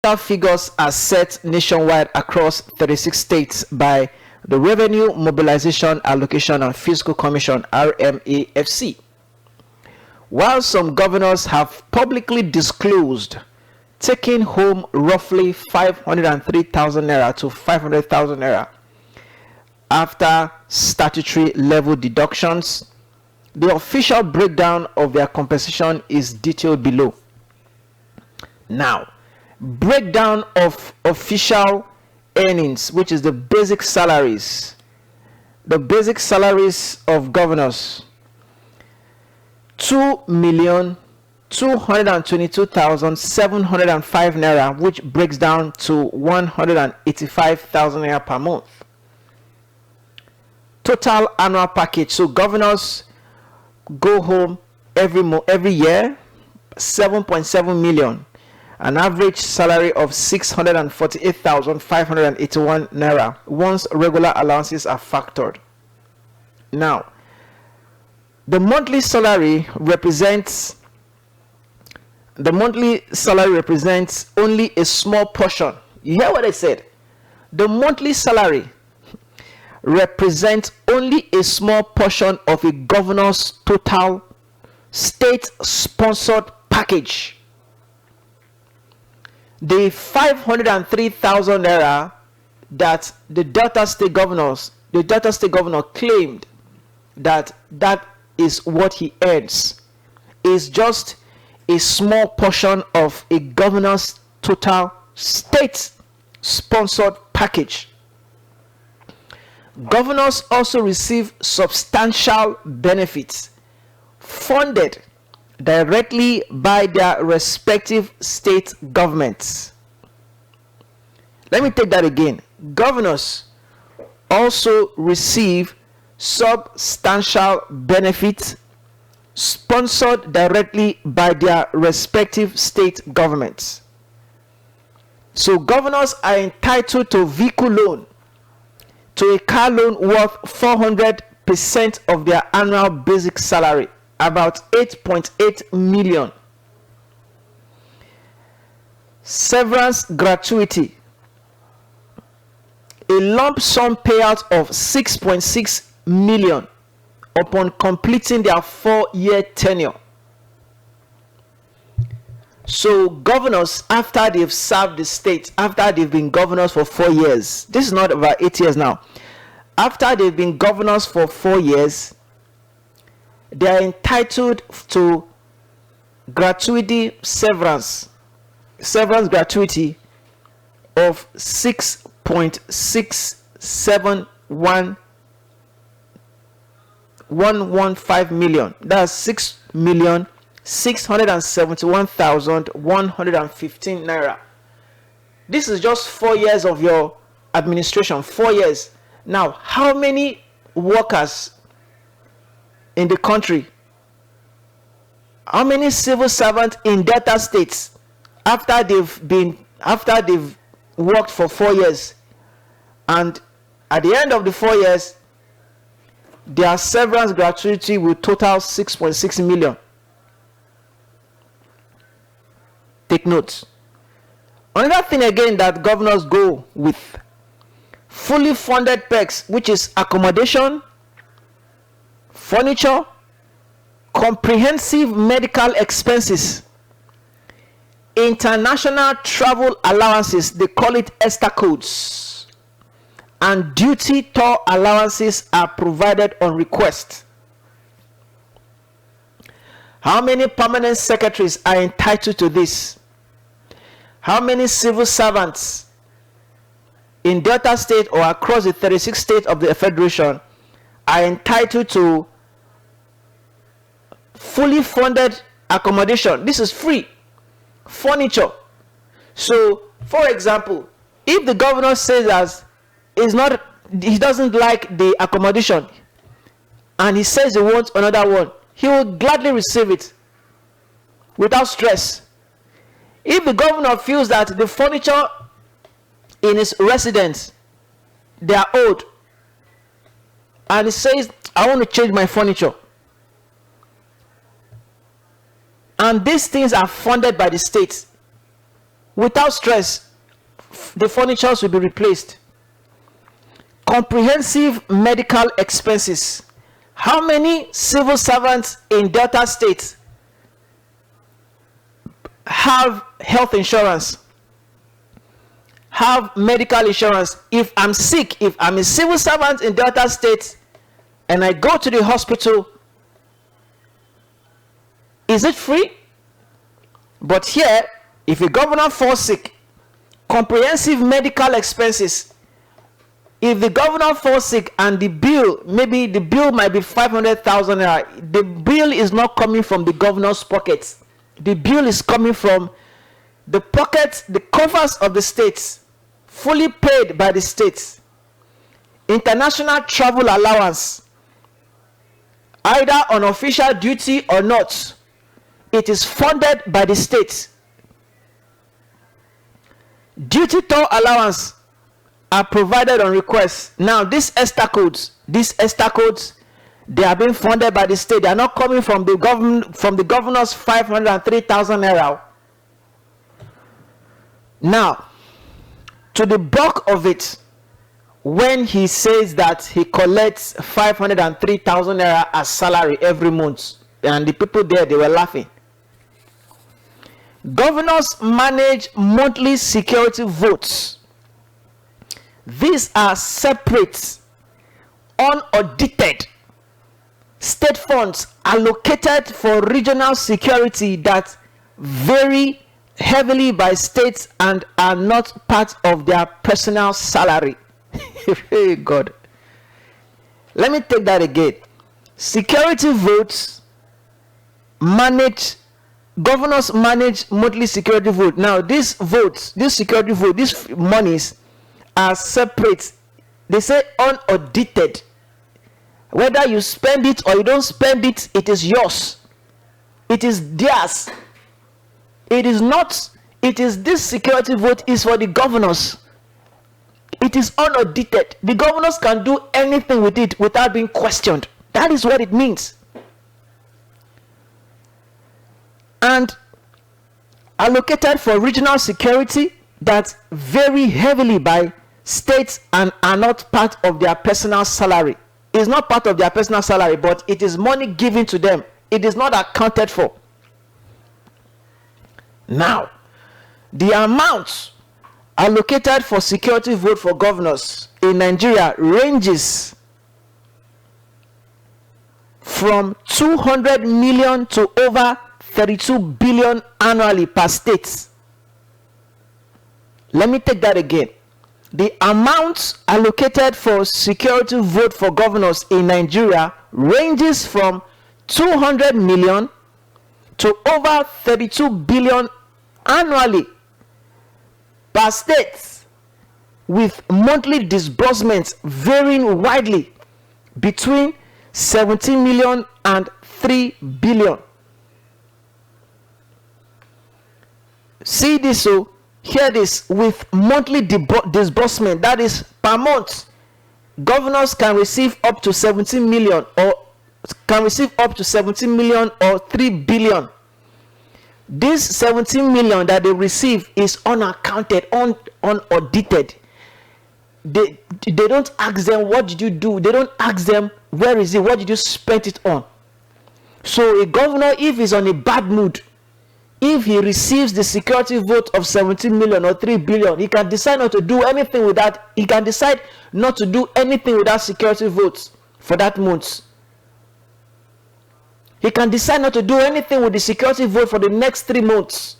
Figures are set nationwide across 36 states by the Revenue Mobilization Allocation and Fiscal Commission (RMAFC). While some governors have publicly disclosed taking home roughly 503,000 naira to 500,000 naira after statutory level deductions, the official breakdown of their compensation is detailed below. Now, breakdown of official earnings, which is the basic salaries. The basic salaries of governors: 2,222,705 naira, which breaks down to 185,000 naira per month. Total annual package. So governors go home every year 7.7 million. An average salary of 648,581 naira once regular allowances are factored. Now, the monthly salary represents only a small portion. You hear what I said? The monthly salary represents only a small portion of a governor's total state-sponsored package. The 503,000 naira that the Delta State governor claimed that is what he earns is just a small portion of a governor's total state-sponsored package. Governors also receive substantial benefits funded directly by their respective state governments. Let me take that again. Governors also receive substantial benefits sponsored directly by their respective state governments. So governors are entitled to vehicle loan, to a car loan worth 400% of their annual basic salary, about 8.8 million. Severance gratuity, a lump sum payout of 6.6 million upon completing their 4-year tenure. So governors, after they've served the state, after they've been governors for 4 years, this is not about 8 years now, after they've been governors for 4 years, they are entitled to gratuity severance gratuity of 6.671115 million. That's 6,671,115 naira. This is just 4 years of your administration. 4 years. Now, how many workers in the country, how many civil servants in Delta states, after they've worked for 4 years, and at the end of the 4 years, their severance gratuity will total 6.6 million? Take note. Another thing again that governors go with: fully funded perks, which is accommodation, furniture, comprehensive medical expenses, international travel allowances, they call it ESTA codes, and duty tour allowances are provided on request. How many permanent secretaries are entitled to this? How many civil servants in Delta State or across the 36 states of the Federation are entitled to fully funded accommodation? This is free. Furniture. So, for example, if the governor says that he doesn't like the accommodation and he says he wants another one, he will gladly receive it without stress. If the governor feels that the furniture in his residence, they are old, and he says, I want to change my furniture, and these things are funded by the state, without stress. The furnitures will be replaced. Comprehensive medical expenses. How many civil servants in Delta State have health insurance, have medical insurance? If I'm sick, if I'm a civil servant in Delta State and I go to the hospital, is it free? But here, if a governor falls sick, comprehensive medical expenses. If the governor falls sick and the bill, maybe the bill might be 500,000 naira, the bill is not coming from the governor's pockets. The bill is coming from the pockets, the coffers of the states, fully paid by the states. International travel allowance, either on official duty or not, it is funded by the states. Duty toll allowance are provided on request. Now these ESTA codes, they are being funded by the state. They are not coming from the government, from the governor's 503,000 naira. Now, to the bulk of it, when he says that he collects 503,000 naira as salary every month, and the people there, they were laughing. Governors manage monthly security votes. These are separate, unaudited state funds allocated for regional security that vary heavily by states and are not part of their personal salary. Hey God. Let me take that again. Security votes manage, governors manage monthly security vote. Now these votes, this security vote, these monies are separate. They say unaudited. Whether you spend it or you don't spend it, it is yours. It is theirs. It is not, it is, this security vote is for the governors. It is unaudited. The governors can do anything with it without being questioned. That is what it means. And allocated for regional security that vary heavily by states and are not part of their personal salary. It is not part of their personal salary, but it is money given to them. It is not accounted for. Now, the amount allocated for security vote for governors in Nigeria ranges from 200 million to over 32 billion annually per state. Let me take that again. The amount allocated for security vote for governors in Nigeria ranges from 200 million to over 32 billion annually per state, with monthly disbursements varying widely between 17 million and 3 billion. See this, so hear this, with monthly disbursement, that is per month, governors can receive up to 17 million or 3 billion. This 17 million that they receive is unaccounted, unaudited. They don't ask them, what did you do? They don't ask them, where is it? What did you spend it on? So a governor, if he's on a bad mood, if he receives the security vote of 17 million or 3 billion, he can decide not to do anything with that. He can decide not to do anything with that security votes for that month. He can decide not to do anything with the security vote for the next 3 months.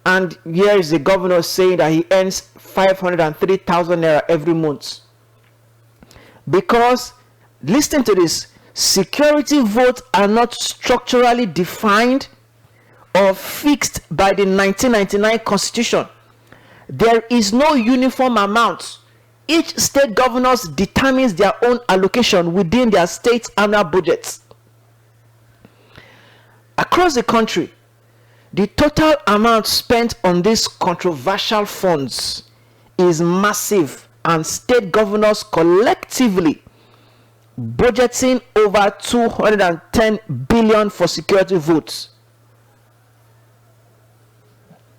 And here is the governor saying that he earns 503,000 naira every month. Because, listen to this, security votes are not structurally defined or fixed by the 1999 Constitution. There is no uniform amount. Each state governors determines their own allocation within their state annual budgets. Across the country, the total amount spent on these controversial funds is massive, and state governors collectively budgeting over 210 billion for security votes.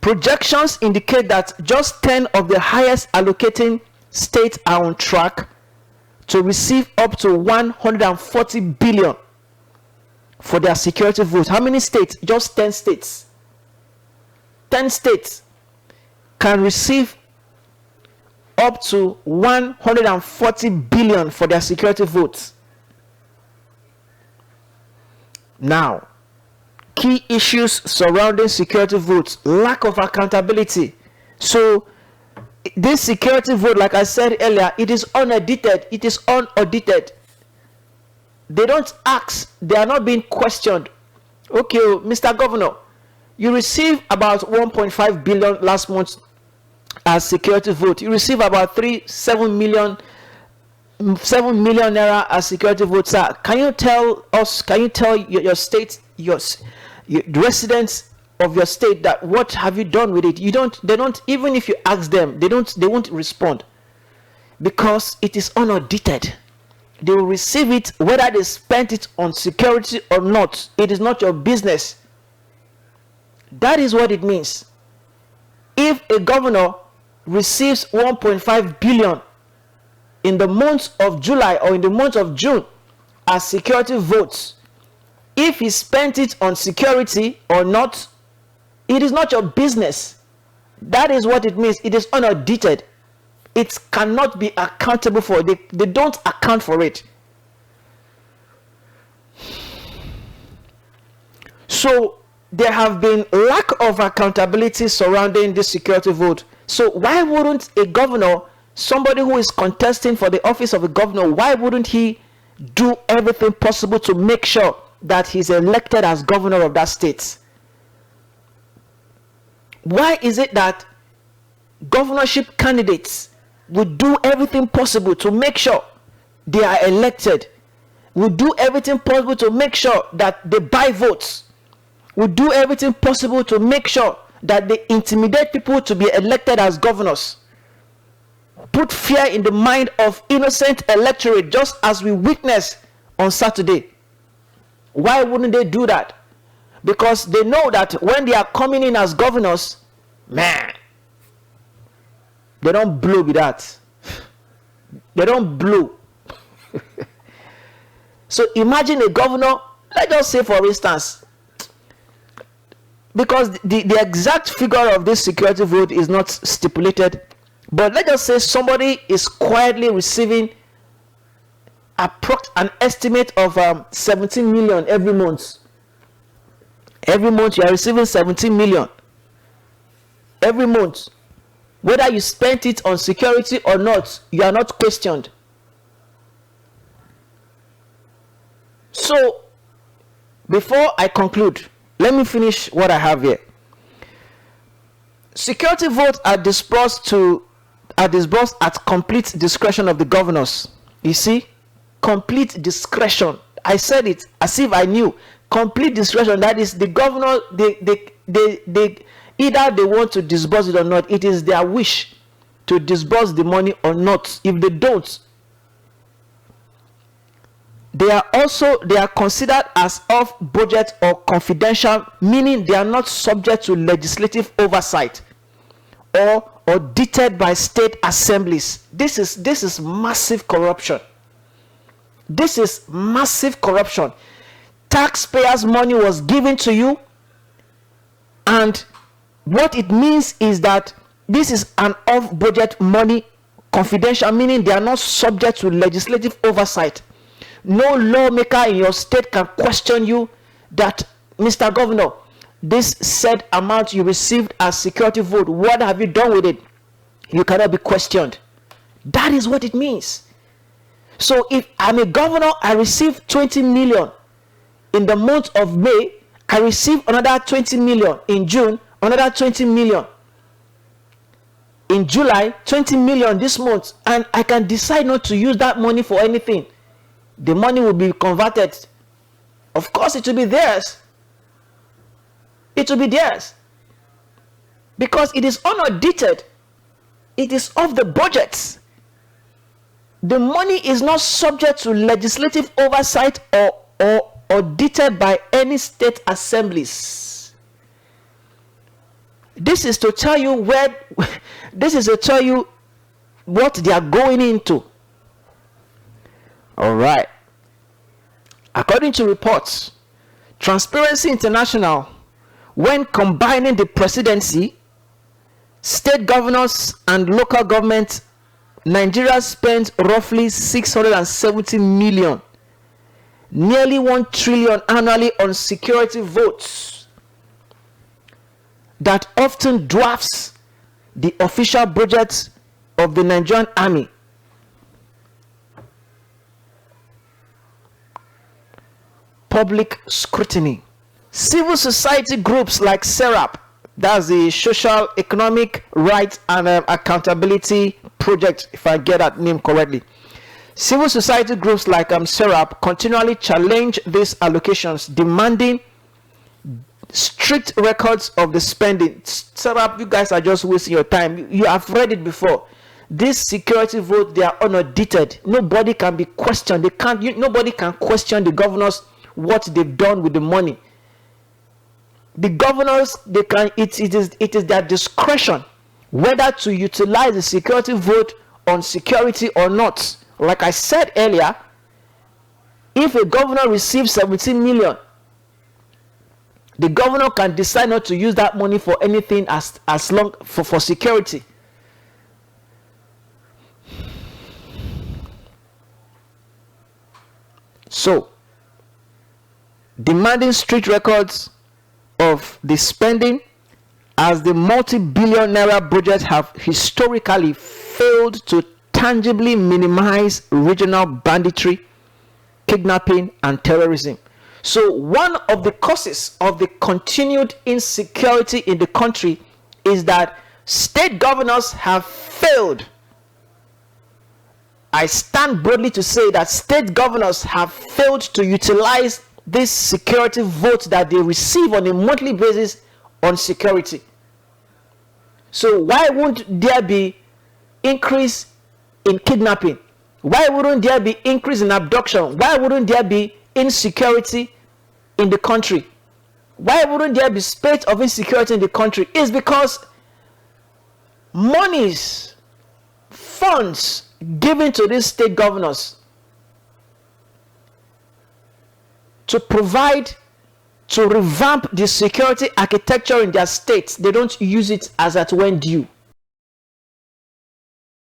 Projections indicate that just 10 of the highest allocating states are on track to receive up to 140 billion for their security vote. How many states? Just 10 states. 10 states can receive up to 140 billion for their security votes. Now, key issues surrounding security votes: lack of accountability. So this security vote, like I said earlier, it is unaudited. It is unaudited. They don't ask. They are not being questioned. Okay, Mr. Governor, you received about 1.5 billion last month as security vote. You receive about 7 million naira as security vote. Sir, can you tell us, can you tell your state, your residents of your state, that what have you done with it? They don't, even if you ask them, they won't respond, because it is unaudited. They will receive it whether they spent it on security or not. It is not your business. That is what it means. If a governor receives 1.5 billion in the month of July or in the month of June as security votes, if he spent it on security or not, it is not your business. That is what it means. It is unaudited. It cannot be accountable for. They don't account for it. So there have been lack of accountability surrounding this security vote. So why wouldn't a governor, somebody who is contesting for the office of a governor, why wouldn't he do everything possible to make sure that he's elected as governor of that state? Why is it that governorship candidates would do everything possible to make sure they are elected, would do everything possible to make sure that they buy votes, would do everything possible to make sure that they intimidate people to be elected as governors, put fear in the mind of innocent electorate, just as we witnessed on Saturday? Why wouldn't they do that? Because they know that when they are coming in as governors, man, they don't blow with that. They don't blow. So imagine a governor, let's just say for instance, because the exact figure of this security vote is not stipulated, but let's just say somebody is quietly receiving an estimate of 17 million every month. Every month you are receiving 17 million. Every month. Whether you spent it on security or not, you are not questioned. So, before I conclude, let me finish what I have here. Security votes are disbursed at complete discretion of the governors. You see? Complete discretion. I said it as if I knew. Complete discretion. That is, the governor, they either they want to disburse it or not. It is their wish to disburse the money or not. If they don't, they are considered as off budget or confidential, meaning they are not subject to legislative oversight or audited by state assemblies. This is massive corruption. This is massive corruption. Taxpayers' money was given to you, and what it means is that this is an off-budget money, confidential, meaning they are not subject to legislative oversight. No lawmaker in your state can question you that, Mr. Governor, this said amount you received as security vote, what have you done with it? You cannot be questioned. That is what it means. So if I'm a governor, I receive 20 million in the month of May, I receive another 20 million in June, another 20 million in July, 20 million this month, and I can decide not to use that money for anything. The money will be converted. Of course, it will be theirs. It will be theirs. Because it is unaudited. It is off the budgets. The money is not subject to legislative oversight or audited by any state assemblies. This is to tell you where this is to tell you what they are going into. All right. According to reports, Transparency International, when combining the presidency, state governors and local government, Nigeria spent roughly 670 million, nearly 1 trillion annually on security votes that often dwarfs the official budget of the Nigerian army. Public scrutiny. Civil society groups like SERAP, that's the Social Economic Rights and Accountability Project, if I get that name correctly. Civil society groups like SERAP continually challenge these allocations, demanding strict records of the spending. SERAP, you guys are just wasting your time. You have read it before. This security vote, they are unaudited. Nobody can be questioned. Nobody can question the governors what they've done with the money. The governors, they can. It is their discretion whether to utilize the security vote on security or not. Like I said earlier, if a governor receives 17 million, the governor can decide not to use that money for anything as long for security. So, demanding strict records of the spending, as the multi-billion naira budget have historically failed to tangibly minimize regional banditry, kidnapping, and terrorism. So one of the causes of the continued insecurity in the country is that state governors have failed. I stand boldly to say that state governors have failed to utilize this security vote that they receive on a monthly basis on security. So why won't there be increase in kidnapping? Why wouldn't there be increase in abduction? Why wouldn't there be insecurity in the country? Why wouldn't there be spate of insecurity in the country? It's because monies, funds given to these state governors to provide, to revamp the security architecture in their states, they don't use it as at when due.